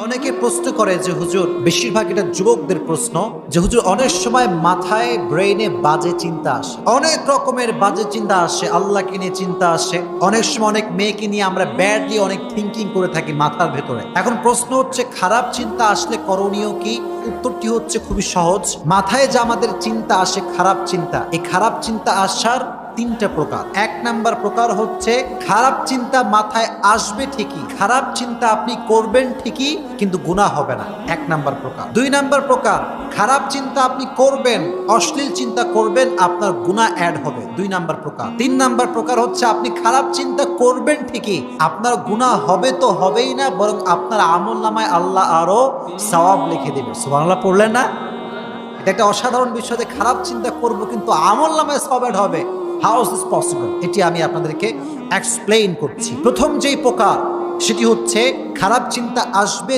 অনেকে প্রশ্ন করে যে হুজুর, বেশিরভাগ এটা যুবকদের প্রশ্ন, যে হুজুর অনেক সময় মাথায় ব্রেইনে বাজে চিন্তা আসে, অনেক রকমের বাজে চিন্তা আসে, আল্লাহকে নিয়ে চিন্তা আসে, অনেক সময় অনেক মেয়েকে নিয়ে আমরা ব্যাডলি অনেক থিঙ্কিং করে থাকি মাথার ভেতরে। এখন প্রশ্ন হচ্ছে, খারাপ চিন্তা আসলে করণীয় কি? উত্তরটি হচ্ছে খুবই সহজ। মাথায় যে আমাদের চিন্তা আসে খারাপ চিন্তা, এই খারাপ চিন্তা আসার তিনটা প্রকার। এক নাম্বার প্রকার হচ্ছে, খারাপ চিন্তা মাথায় আসবে ঠিকই, খারাপ চিন্তা আপনি করবেন ঠিকই, কিন্তু গুনাহ হবে না, এক নাম্বার প্রকার। দুই নাম্বার প্রকার, খারাপ চিন্তা আপনি করবেন, অশ্লীল চিন্তা করবেন, আপনার গুনাহ অ্যাড হবে, দুই নাম্বার প্রকার। তিন নাম্বার প্রকার হচ্ছে, আপনি খারাপ চিন্তা করবেন ঠিকই, আপনার গুনাহ হবে তো হবেই না, বরং আপনার আমলনামায় আল্লাহ আরো সওয়াব লিখে দেবে। সুবহানাল্লাহ পড়লেন না? এটা একটা অসাধারণ বিষয় যে খারাপ চিন্তা করব কিন্তু আমলনামায় সওয়াব অ্যাড হবে। How is this possible? এটি আমি আপনাদেরকে এক্সপ্লেইন করছি। প্রথম যেই প্রকার, সেটি হচ্ছে খারাপ চিন্তা আসবে